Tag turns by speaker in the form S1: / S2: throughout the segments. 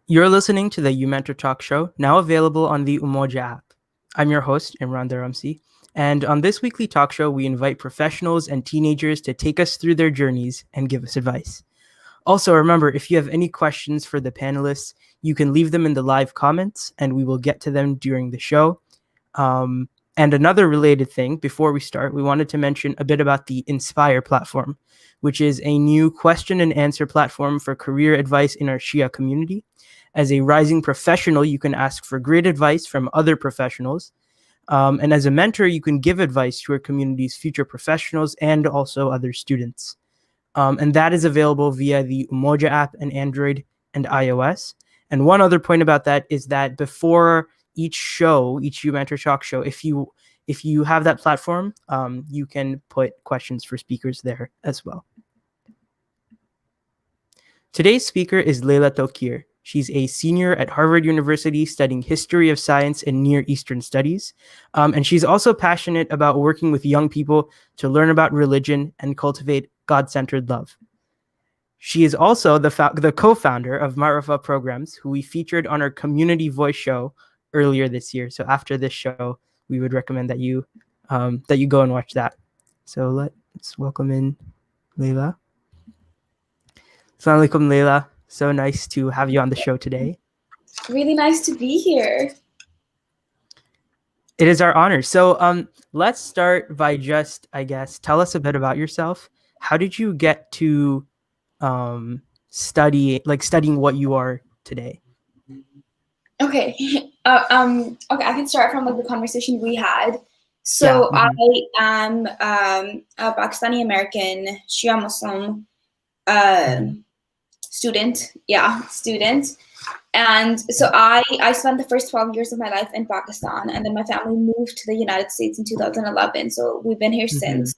S1: You're listening to the uMentor Talk Show, now available on the Umoja app. I'm your host, Imran Dharamsi, and on this weekly talk show, we invite professionals and teenagers to take us through their journeys and give us advice. Also, remember, if you have any questions for the panelists, you can leave them in the live comments, and we will get to them during the show. And another related thing, before we start, we wanted to mention a bit about the Inspire platform, which is a new question and answer platform for career advice in our Shia community. As a rising professional, you can ask for great advice from other professionals. And as a mentor, you can give advice to our community's future professionals and also other students. And that is available via the Umoja app and Android and iOS. And one other point about that is that before each show, each uMentor Talk show, if you have that platform, you can put questions for speakers there as well. Today's speaker is Laila Tauqeer. She's a senior at Harvard University studying history of science and Near Eastern studies. And she's also passionate about working with young people to learn about religion and cultivate God-centered love. She is also the co-founder of Marifa Programs, who we featured on our Community Voice show earlier this year. So after this show, we would recommend that you go and watch that. So let's welcome in Laila. Assalamu alaikum, Laila. So nice to have you on the show today.
S2: Really nice to be here.
S1: It is our honor. So let's start by just, I guess, tell us a bit about yourself. How did you get to studying what you are today?
S2: Okay. Okay, I can start from the conversation we had. So yeah. I am a Pakistani American Shia Muslim student. And so I spent the first 12 years of my life in Pakistan, and then my family moved to the United States in 2011. So we've been here since.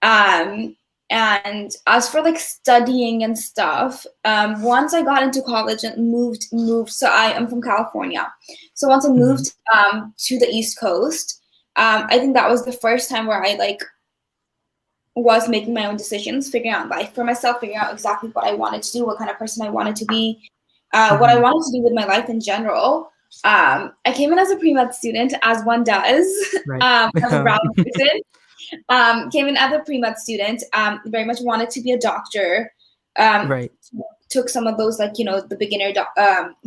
S2: And as for studying and stuff, once I got into college and moved, so I am from California. So once I moved to the East Coast, I think that was the first time where I was making my own decisions, figuring out life for myself, figuring out exactly what I wanted to do, what kind of person I wanted to be, what I wanted to do with my life in general. I came in as a pre-med student, as one does, right. As a brown person. Came in as a pre-med student, very much wanted to be a doctor.
S1: Right.
S2: Took some of those, the beginner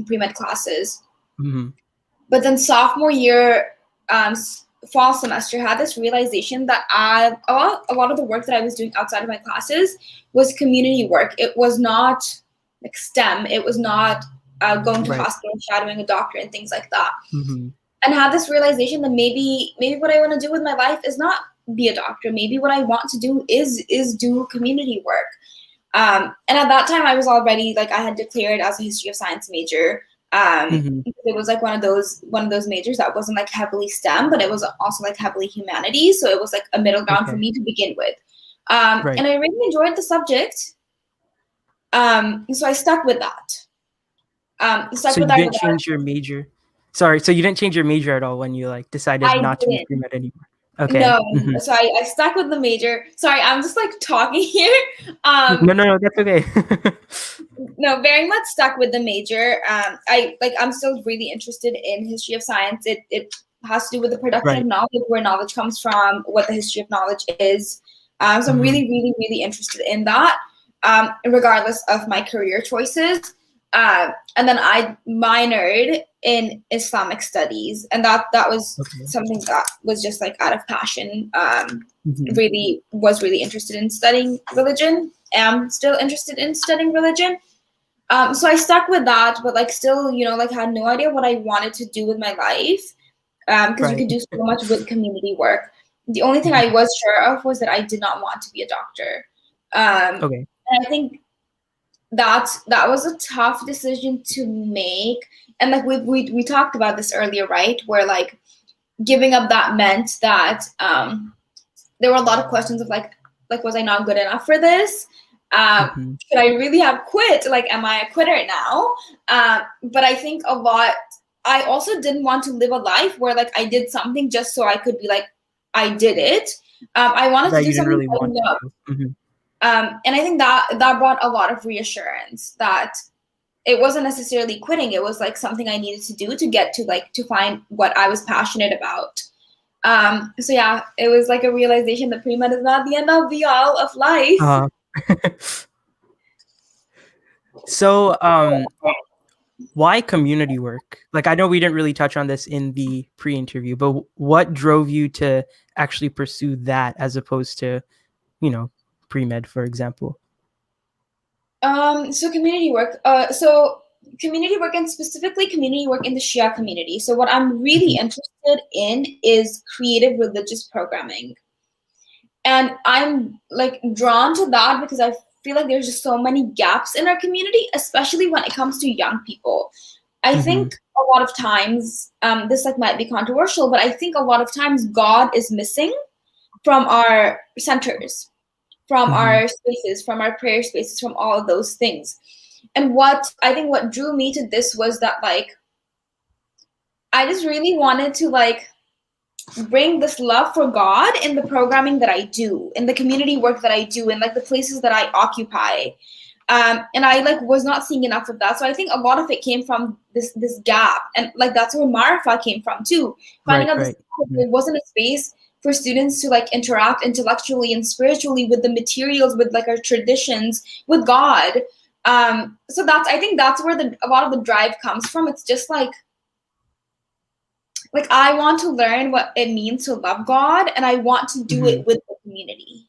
S2: pre-med classes. But then sophomore year, fall semester, had this realization that a lot of the work that I was doing outside of my classes was community work. It was not STEM. It was not going to hospital and shadowing a doctor and things like that. And had this realization that maybe what I want to do with my life is not be a doctor. Maybe what I want to do is do community work. And at that time, I was already I had declared as a history of science major. It was one of those majors that wasn't heavily STEM, but it was also heavily humanities. So it was a middle ground for me to begin with. And I really enjoyed the subject. So I stuck with that.
S1: So you didn't change your major? Sorry, so you didn't change your major at all when you decided not to be pre-med anymore? Okay.
S2: No, so I stuck with the major. Sorry, I'm just talking here.
S1: No, that's okay.
S2: No, very much stuck with the major. I'm still really interested in history of science. It has to do with the production of knowledge, where knowledge comes from, what the history of knowledge is. So I'm really, really, really interested in that, regardless of my career choices. And then I minored in Islamic studies, and that was something that was just out of passion. Really was really interested in studying religion. Am still interested in studying religion. So I stuck with that, but still, had no idea what I wanted to do with my life, because you could do so much with community work. The only thing I was sure of was that I did not want to be a doctor. And I think that was a tough decision to make. And we talked about this earlier, right? Where giving up that meant that there were a lot of questions of was I not good enough for this? Should I really have quit? Am I a quitter now? But I think I also didn't want to live a life where I did something just so I could be I did it. I wanted to do something really I loved. And I think that brought a lot of reassurance that it wasn't necessarily quitting. It was like something I needed to do to get to like to find what I was passionate about. So yeah, it was like a realization that pre-med is not the end all be all of life.
S1: Uh, so why community work? Like, I know we didn't really touch on this in the pre-interview, but what drove you to actually pursue that as opposed to, pre-med, for example?
S2: So community work. So community work, and specifically community work in the Shia community. So what I'm really interested in is creative religious programming. And I'm like drawn to that because I feel like there's just so many gaps in our community, especially when it comes to young people. I think a lot of times, this like might be controversial, but I think a lot of times God is missing from our centers, from our spaces, from our prayer spaces, from all of those things. And what I think what drew me to this was that like I just really wanted to like bring this love for God in the programming that I do, in the community work that I do, in like the places that I occupy. And I like was not seeing enough of that. So I think a lot of it came from this gap. And like that's where Marifa came from too. Finding out this there wasn't a space for students to like interact intellectually and spiritually with the materials, with like our traditions, with God. So I think that's where a lot of the drive comes from. It's just like I want to learn what it means to love God, and I want to do it with the community.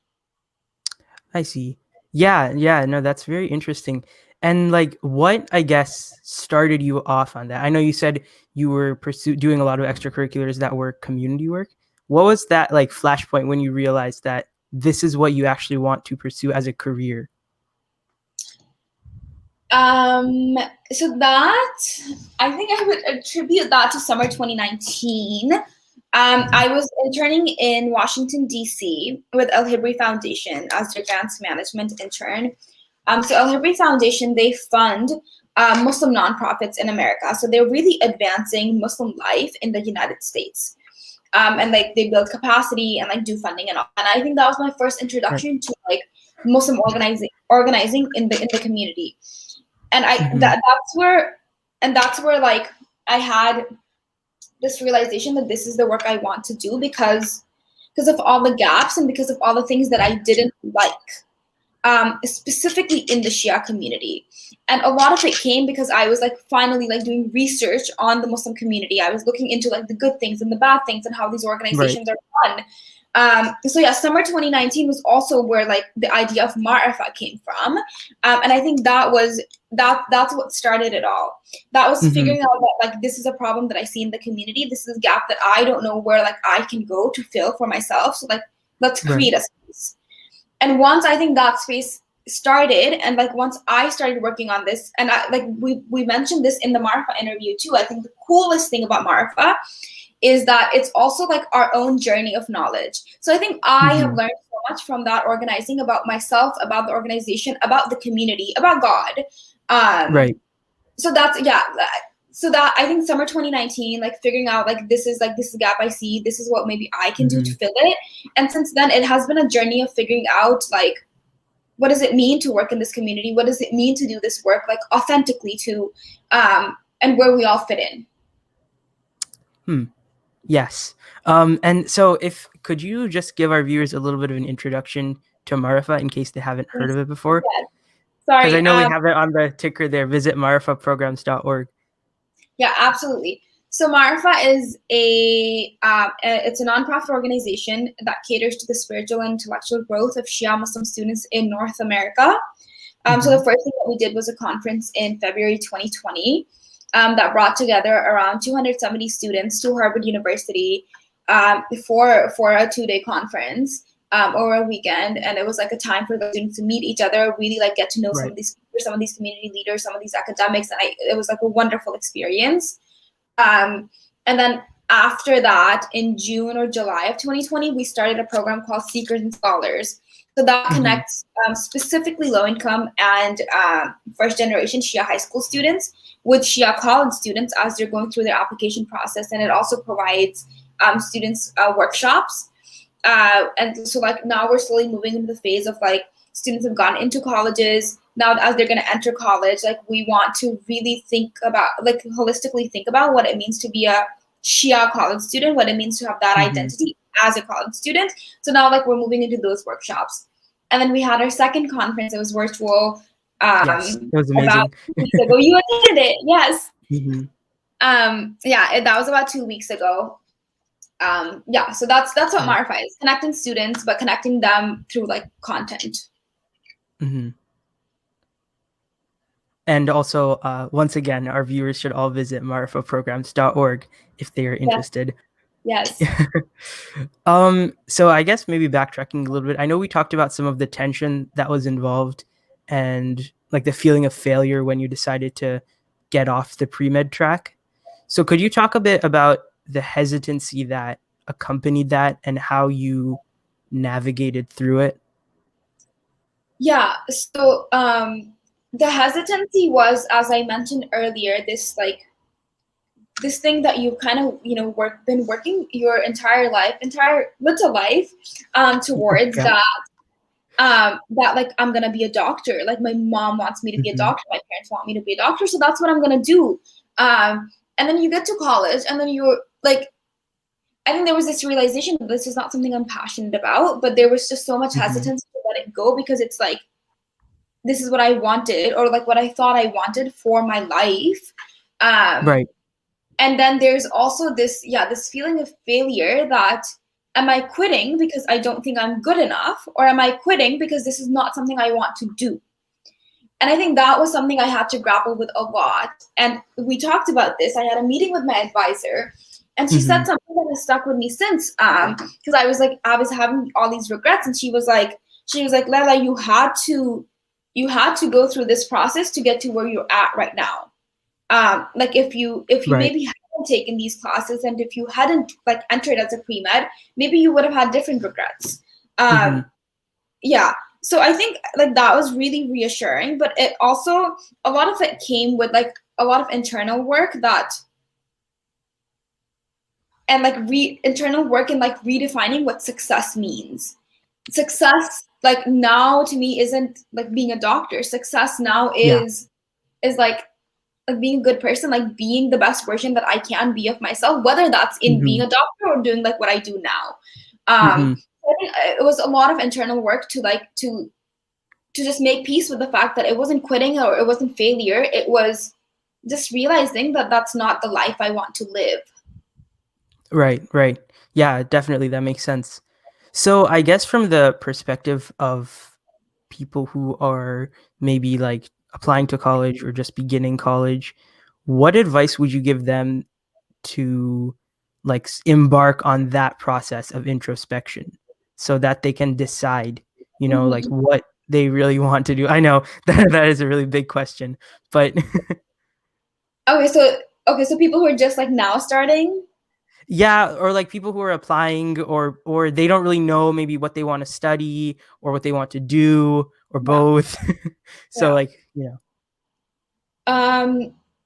S1: I see. Yeah, no, that's very interesting. And like, what, I guess, started you off on that? I know you said you were doing a lot of extracurriculars that were community work. What was that like flashpoint when you realized that this is what you actually want to pursue as a career?
S2: So that, I think I would attribute that to summer 2019. I was interning in Washington, D.C. with Al Hibri Foundation as their grants management intern. So Al Hibri Foundation, they fund Muslim nonprofits in America. So they're really advancing Muslim life in the United States. And like they build capacity and like do funding and all. And I think that was my first introduction to like Muslim organizing in the community. And that's where like I had this realization that this is the work I want to do because of all the gaps and because of all the things that I didn't like, specifically in the Shia community. And a lot of it came because I was like finally like doing research on the Muslim community. I was looking into like the good things and the bad things and how these organizations are run. So yeah, summer 2019 was also where like the idea of Marifa came from. And I think that's what started it all. That was figuring out that like this is a problem that I see in the community. This is a gap that I don't know where like I can go to fill for myself. So like let's create a space. And once I think that space started, and like once I started working on this, and I like we mentioned this in the Marifa interview too. I think the coolest thing about Marifa is that it's also like our own journey of knowledge. So I think I have learned so much from that organizing about myself, about the organization, about the community, about God. So that's so that I think summer 2019, like figuring out like this is a gap I see, this is what maybe I can do to fill it. And since then it has been a journey of figuring out like what does it mean to work in this community? What does it mean to do this work like authentically to and where we all fit in.
S1: Yes. And so could you just give our viewers a little bit of an introduction to Marifa in case they haven't heard of it before?
S2: Yes. Sorry.
S1: Because I know we have it on the ticker there. Visit marifaprograms.org.
S2: Yeah, absolutely. So Marifa is it's a nonprofit organization that caters to the spiritual and intellectual growth of Shia Muslim students in North America. So the first thing that we did was a conference in February 2020 that brought together around 270 students to Harvard University for a 2-day conference over a weekend. And it was like a time for the students to meet each other, really like get to know some of these speakers, some of these community leaders, some of these academics. And it was like a wonderful experience. And then after that, in June or July of 2020, we started a program called Seekers and Scholars. So that connects specifically low-income and first-generation Shia high school students with Shia college students as they're going through their application process. And it also provides students workshops. And so like now we're slowly moving into the phase of like students have gone into colleges, now as they're going to enter college, like we want to really think about, like holistically think about what it means to be a Shia college student, what it means to have that identity as a college student. So now like we're moving into those workshops. And then we had our second conference. It was virtual.
S1: Yes, that was
S2: About
S1: amazing.
S2: 2 weeks ago. You attended it, yes.
S1: Mm-hmm.
S2: That was about 2 weeks ago. So that's what Marifa is, connecting students, but connecting them through like content.
S1: Mm-hmm. And also, once again, our viewers should all visit marifaprograms.org if they are interested.
S2: Yes.
S1: So I guess maybe backtracking a little bit, I know we talked about some of the tension that was involved and like the feeling of failure when you decided to get off the pre-med track. So could you talk a bit about the hesitancy that accompanied that and how you navigated through it?
S2: Yeah. So the hesitancy was, as I mentioned earlier, this thing that you kind of, been working your entire little life towards that like I'm gonna be a doctor. Like my mom wants me to be a doctor, my parents want me to be a doctor, so that's what I'm gonna do. And then you get to college, and then you're like, I think there was this realization that this is not something I'm passionate about, but there was just so much hesitance to let it go because it's like, this is what I wanted, or like what I thought I wanted for my life.
S1: Right.
S2: And then there's also this feeling of failure that, am I quitting because I don't think I'm good enough, or am I quitting because this is not something I want to do? And I think that was something I had to grapple with a lot. And we talked about this. I had a meeting with my advisor, and she said something that has stuck with me since, because I was having all these regrets, and she was like, Laila, you had to go through this process to get to where you're at right now. Like if you maybe hadn't taken these classes, and if you hadn't like entered as a pre-med, maybe you would have had different regrets. So I think like that was really reassuring, but it also, a lot of it came with like a lot of internal work and like internal work and like redefining what success means. Success like now to me isn't like being a doctor. Success now is like being a good person, like being the best version that I can be of myself, whether that's in being a doctor or doing like what I do now. I think it was a lot of internal work to just make peace with the fact that it wasn't quitting or it wasn't failure. It was just realizing that that's not the life I want to live.
S1: Right. Yeah, definitely. That makes sense. So I guess from the perspective of people who are maybe like applying to college or just beginning college, what advice would you give them to like embark on that process of introspection so that they can decide, like what they really want to do? I know that is a really big question, but
S2: Okay, so people who are just like now starting.
S1: Yeah, or like people who are applying or they don't really know maybe what they want to study or what they want to do or both. So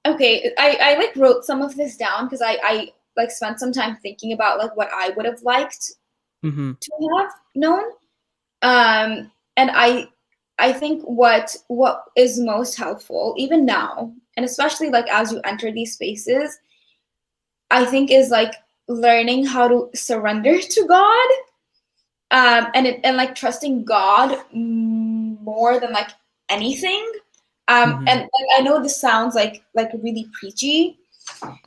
S2: Okay, I like wrote some of this down because I like spent some time thinking about like what I would have liked to have known. And I think what is most helpful even now, and especially like as you enter these spaces, I think is like learning how to surrender to God, and like trusting God more than like anything. And like, I know this sounds like really preachy,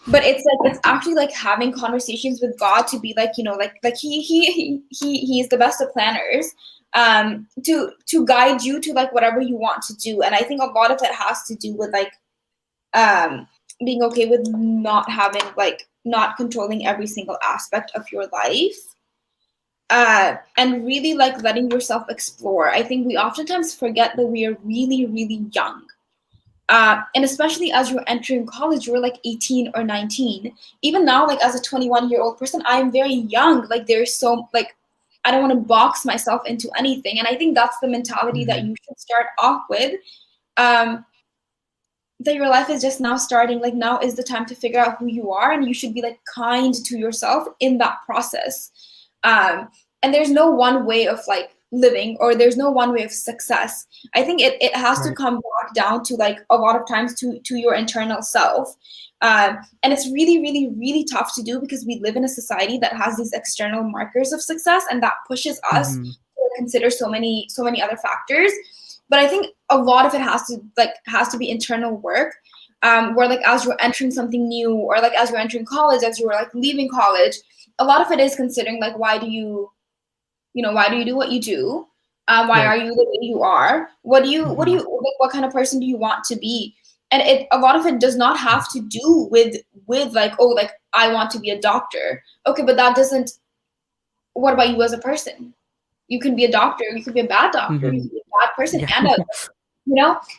S2: but it's like it's actually like having conversations with God to be like, like he's the best of planners, to guide you to like whatever you want to do. And I think a lot of it has to do with like being okay with not controlling every single aspect of your life, and really like letting yourself explore. I think we oftentimes forget that we are really, really young. And especially as you're entering college, you're like 18 or 19. Even now, like as a 21-year-old person, I'm very young. Like there's so like, I don't want to box myself into anything. And I think that's the mentality that you should start off with. That your life is just now starting. Like now is the time to figure out who you are, and you should be like kind to yourself in that process. And there's no one way of like living, or there's no one way of success. I think it has to come back down to like a lot of times to your internal self. And it's really, really, really tough to do because we live in a society that has these external markers of success, and that pushes us to consider so many other factors. But I think a lot of it has to be internal work, where like as you're entering something new, or like as you're entering college, as you're like leaving college, a lot of it is considering like why do you do what you do? Why are you the way you are? What what kind of person do you want to be? And a lot of it does not have to do with like, oh, like I want to be a doctor. Okay, but that doesn't. What about you as a person? You can be a doctor. You could be a bad doctor. You can be a bad person and a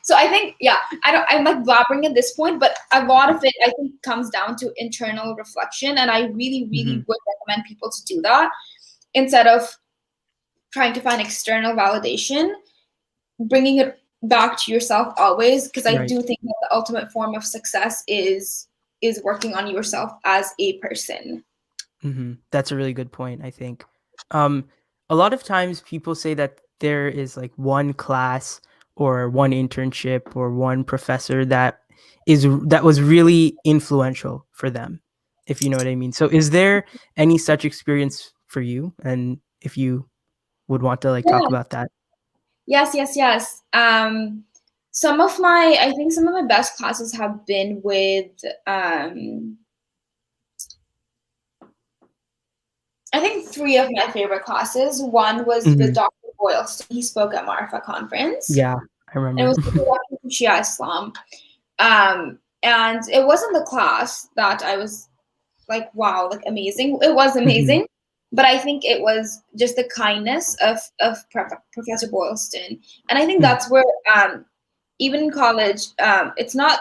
S2: So I think, I'm like blabbering at this point, but a lot of it I think comes down to internal reflection, and I really, really would recommend people to do that instead of trying to find external validation, bringing it back to yourself always, because I do think that the ultimate form of success is working on yourself as a person.
S1: That's a really good point, I think. A lot of times people say that there is like one class or one internship or one professor that was really influential for them, if you know what I mean. So is there any such experience for you? And if you would want to like talk about that.
S2: Yes. Some of my best classes have been with I think 3 of my favorite classes. One was with Dr. Boylston. He spoke at Marifa Conference.
S1: Yeah, I remember.
S2: And it was the Shi'a Islam. And it wasn't the class that I was like, wow, like amazing. It was amazing. But I think it was just the kindness of Professor Boylston. And I think that's where, even in college, it's not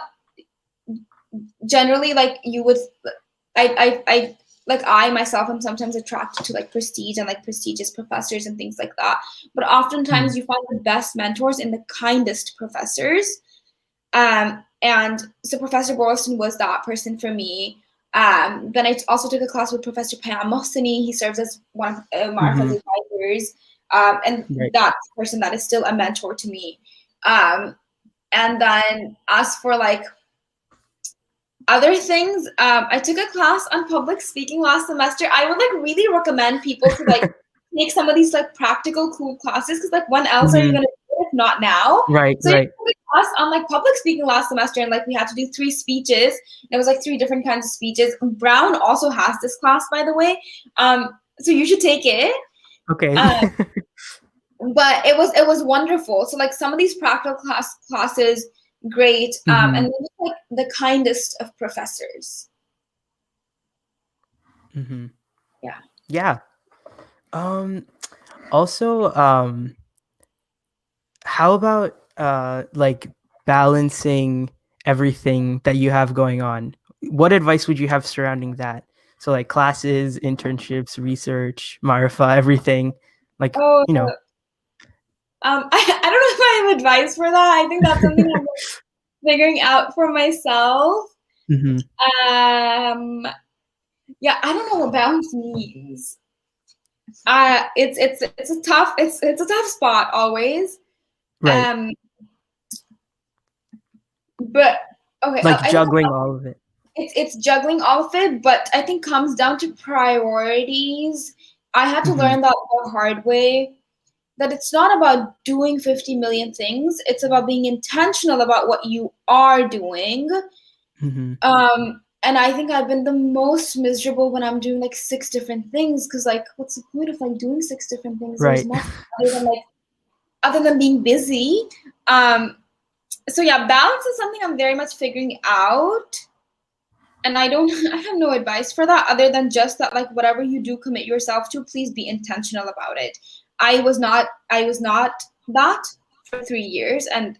S2: generally like you would, I myself am sometimes attracted to like prestige and like prestigious professors and things like that. But oftentimes you find the best mentors in the kindest professors. And so Professor Boylston was that person for me. Then I also took a class with Professor Payam Mohseni. He serves as one of Marifa's advisors. And that's a person that is still a mentor to me. And then as for like other things, I took a class on public speaking last semester. I would like really recommend people to like take some of these like practical cool classes, because like when else are you gonna do it if not now? So I took a class on like public speaking last semester, and like we had to do 3 speeches. And it was like 3 different kinds of speeches. Brown also has this class, by the way. So you should take it.
S1: Okay.
S2: But it was wonderful. So like some of these practical classes, great. And then like the kindest of professors.
S1: Yeah. Also, how about like balancing everything that you have going on? What advice would you have surrounding that? So like classes, internships, research, Marifa, everything. Like, you know.
S2: I don't know if I have advice for that. I think that's something I'm figuring out for myself. Yeah, I don't know what balance means. It's a tough spot always.
S1: Right.
S2: But okay,
S1: like juggling all of it.
S2: It's juggling all of it, but I think comes down to priorities. I had to learn that the hard way, that it's not about doing 50 million things. It's about being intentional about what you are doing. And I think I've been the most miserable when I'm doing like 6 different things, because like what's the point of like doing 6 different things?
S1: Right.
S2: There's nothing other than being busy. So yeah, balance is something I'm very much figuring out. And I have no advice for that, other than just that like whatever you do commit yourself to, please be intentional about it. I was not that for 3 years, and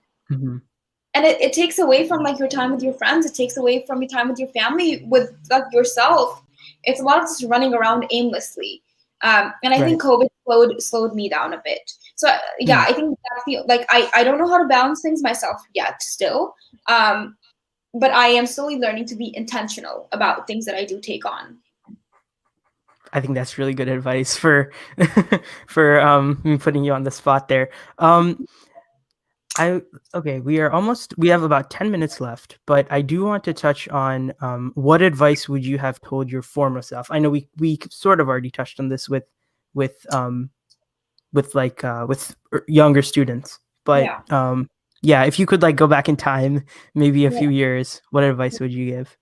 S2: it takes away from like your time with your friends. It takes away from your time with your family, with like yourself. It's a lot of just running around aimlessly. And I think COVID slowed me down a bit. So yeah, I think that's I don't know how to balance things myself yet still. But I am slowly learning to be intentional about things that I do take on.
S1: I think that's really good advice for for me putting you on the spot there. I okay, we have about 10 minutes left, but I do want to touch on what advice would you have told your former self? I know we sort of already touched on this with um with younger students, but
S2: Yeah.
S1: yeah, if you could like go back in time, maybe a few years, what advice would you give?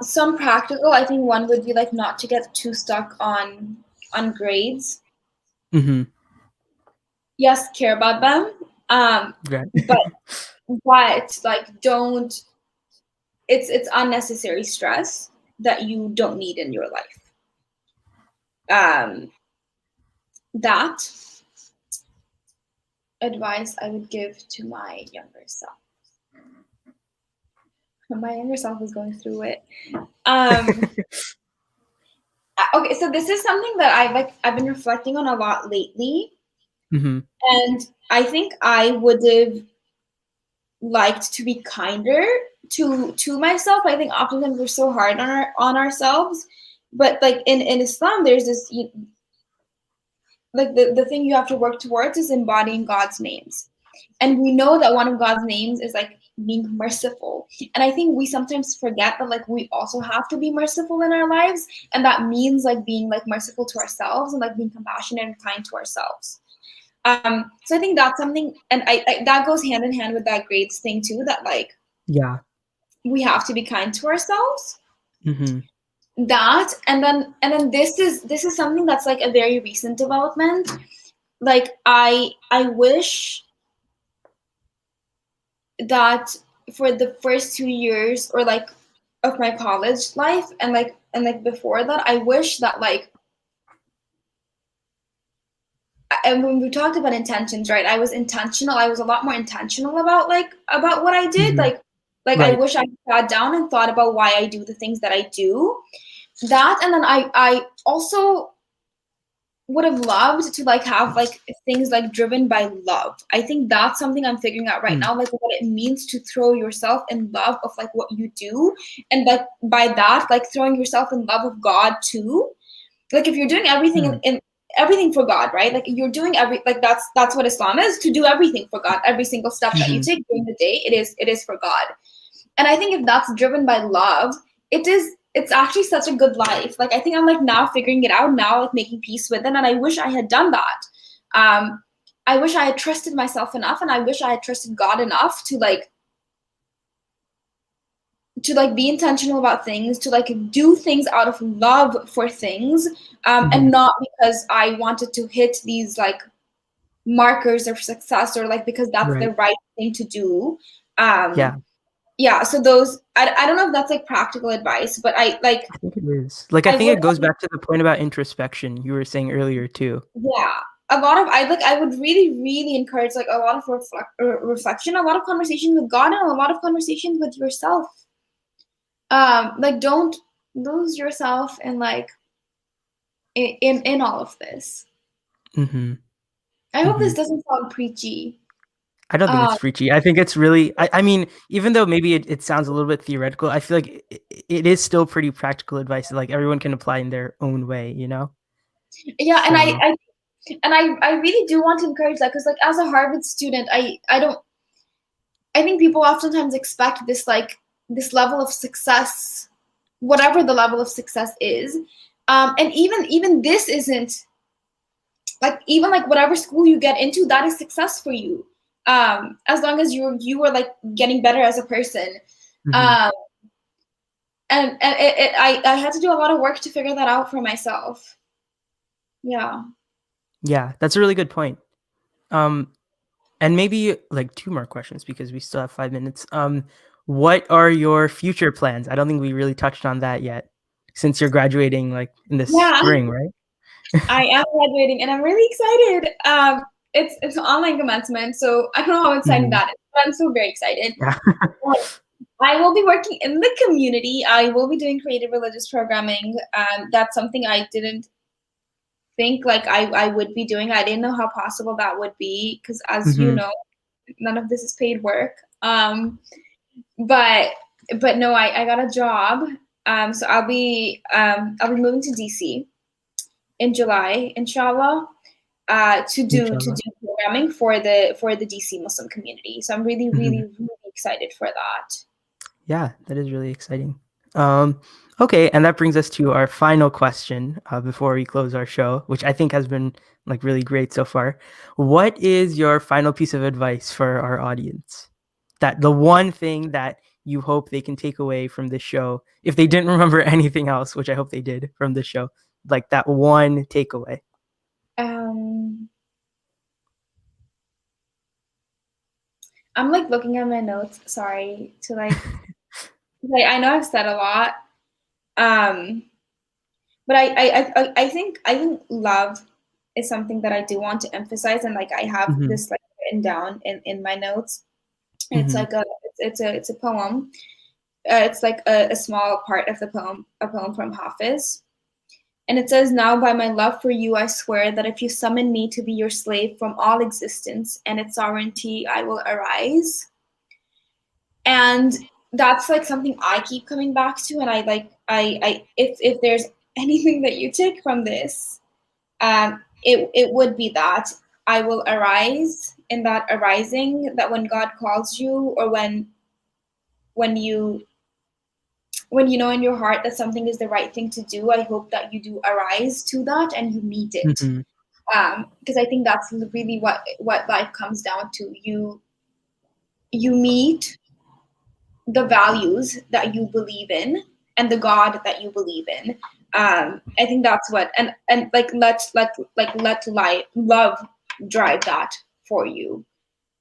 S2: Some practical. I think one would be like not to get too stuck on grades.
S1: Mm-hmm.
S2: Yes, care about them.
S1: Right.
S2: But like don't. It's unnecessary stress that you don't need in your life. That advice I would give to my younger self. My younger self is going through it. Okay, so this is something that I've been reflecting on a lot lately,
S1: Mm-hmm.
S2: and I think I would have liked to be kinder to myself. I think oftentimes we're so hard on ourselves, but like in Islam, there's this like the thing you have to work towards is embodying God's names, and we know that one of God's names is like being merciful. And I think we sometimes forget that like we also have to be merciful in our lives, and that means like being like merciful to ourselves and like being compassionate and kind to ourselves. So I think that's something, and I that goes hand in hand with that grades thing too, that like
S1: Yeah.
S2: we have to be kind to ourselves.
S1: Mm-hmm.
S2: That and then this is something that's like a very recent development. Like I wish that for the first 2 years or like of my college life and before that, I wish that like, and when we talked about intentions, right, I was intentional. I was a lot more intentional about what I did.
S1: Mm-hmm.
S2: I
S1: Right.
S2: wish I sat down and thought about why I do the things that I do. That, and then I also would have loved to like have like things like driven by love. I think that's something I'm figuring out right
S1: Mm.
S2: now, like what it means to throw yourself in love of like what you do, and like by that like throwing yourself in love of God too. Like if you're doing everything
S1: Mm.
S2: in everything for God, right? Like you're doing like that's what Islam is, to do everything for God. Every single step that you
S1: Mm-hmm.
S2: take during the day, it is for God. And I think if that's driven by love, it's actually such a good life. Like I think I'm like now figuring it out now, like making peace with it. And I wish I had done that. I wish I had trusted myself enough, and I wish I had trusted God enough to like be intentional about things, to like do things out of love for things,
S1: Mm-hmm.
S2: and not because I wanted to hit these like markers of success, or like because that's the
S1: Right.
S2: right thing to do. um
S1: Yeah.
S2: yeah, so those, I don't know if that's like practical advice, but I like
S1: I think it is. Like, I
S2: I
S1: think
S2: would
S1: it goes back to the point about introspection you were saying earlier too.
S2: yeah, a lot of I would really encourage like a lot of reflection, a lot of conversation with God, and a lot of conversations with yourself. Like don't lose yourself in like in all of this.
S1: Mm-hmm.
S2: I hope
S1: Mm-hmm.
S2: this doesn't sound preachy.
S1: I don't think
S2: um
S1: it's preachy. I think it's really, I mean, even though maybe it sounds a little bit theoretical, I feel like it is still pretty practical advice that like everyone can apply in their own way, you know?
S2: yeah, and
S1: So,
S2: I really do want to encourage that, because like as a Harvard student, I don't, I think people oftentimes expect this like this level of success, whatever the level of success is. And even this isn't like, even like whatever school you get into, that is success for you. As long as you are like getting better as a person.
S1: mhm.
S2: Um, and I had to do a lot of work to figure that out for myself. Yeah.
S1: Yeah, that's a really good point. Um, and maybe like two more questions because we still have 5 minutes. What are your future plans? I don't think we really touched on that yet, since you're graduating like in the
S2: Yeah,
S1: spring, right?
S2: I am graduating and I'm really excited. It's an online commencement, so I don't know how exciting
S1: Mhm.
S2: that is, but I'm so very excited.
S1: Yeah.
S2: I will be working in the community. I will be doing creative religious programming. That's something I didn't think like I would be doing. I didn't know how possible that would be, because as you
S1: Mhm.
S2: know, none of this is paid work. But but no, I got a job. So I'll be moving to DC in July, inshallah, to do
S1: Inshallah.
S2: programming for the DC Muslim community. So I'm really,
S1: Mhm.
S2: really, really excited for that.
S1: Yeah, that is really exciting. Okay, and that brings us to our final question before we close our show, which I think has been like really great so far. What is your final piece of advice for our audience? That the one thing that you hope they can take away from this show, if they didn't remember anything else, which I hope they did from this show, like that one takeaway.
S2: I'm like looking at my notes. Sorry to like I know I've said a lot. But I think love is something that I do want to emphasize, and like I have
S1: Mm-hmm.
S2: this like written down in my notes. It's
S1: Mm-hmm.
S2: like it's a poem. It's like a small part of the poem, a poem from Hafiz. And it says, "Now by my love for you, I swear that if you summon me to be your slave from all existence and its sovereignty, I will arise." And that's like something I keep coming back to. And I if there's anything that you take from this, it would be that I will arise in that arising, that when God calls you, or when you know in your heart that something is the right thing to do, I hope that you do arise to that and you meet it.
S1: Mm-hmm.
S2: Because I think that's really what life comes down to. You meet the values that you believe in and the God that you believe in. I think that's what, and like let life love drive that for you.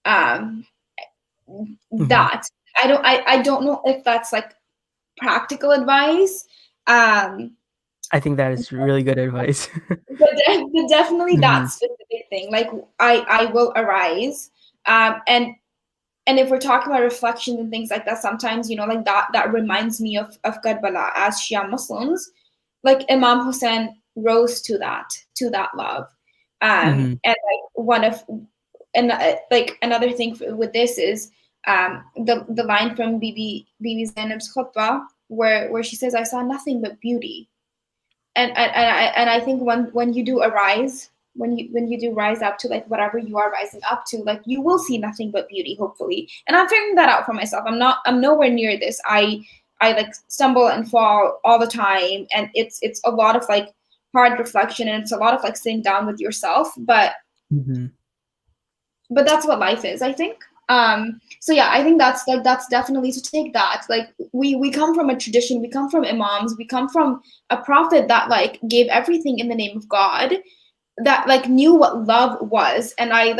S2: Um,
S1: Mm-hmm.
S2: that I don't know if that's like practical advice. Um,
S1: I think that is really good advice.
S2: but definitely
S1: Mm-hmm.
S2: that specific thing. Like I will arise. And if we're talking about reflections and things like that, sometimes, like that reminds me of Karbala. As Shia Muslims, like Imam Hussein rose to that love.
S1: Mm-hmm.
S2: And like like another thing with this is the line from Bibi Zainab's khutbah where she says, "I saw nothing but beauty." And I think when you do arise, when you do rise up to like whatever you are rising up to, like you will see nothing but beauty, hopefully. And I'm figuring that out for myself. I'm nowhere near this. I like stumble and fall all the time, and it's a lot of like hard reflection, and it's a lot of like sitting down with yourself,
S1: Mm-hmm.
S2: but that's what life is, I think. So yeah, I think that's definitely to take that. Like we come from a tradition, we come from imams, we come from a prophet that like gave everything in the name of God, that like knew what love was. And I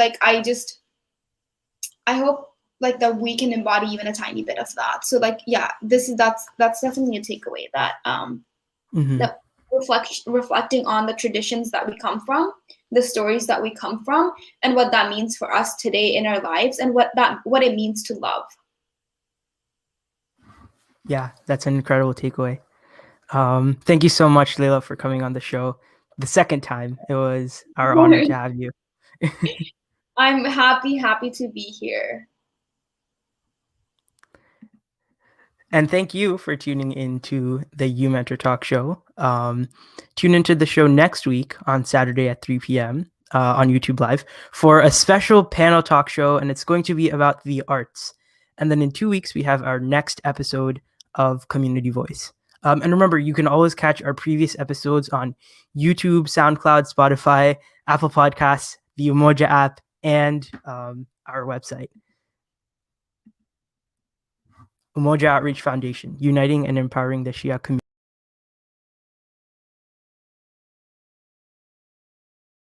S2: hope like that we can embody even a tiny bit of that. So like yeah, that's definitely a takeaway, that
S1: Mm-hmm.
S2: that reflecting on the traditions that we come from, the stories that we come from, and what that means for us today in our lives, and what it means to love.
S1: Yeah, that's an incredible takeaway. Thank you so much, Laila, for coming on the show the second time. It was our honor to have you.
S2: I'm happy to be here.
S1: And thank you for tuning in to the uMentor Talk Show. Tune into the show next week on Saturday at 3 p.m. On YouTube Live for a special panel talk show, and it's going to be about the arts. And then in 2 weeks, we have our next episode of Community Voice. And remember, you can always catch our previous episodes on YouTube, SoundCloud, Spotify, Apple Podcasts, the Umoja app, and our website. Umoja Outreach Foundation, uniting and empowering the Shia community.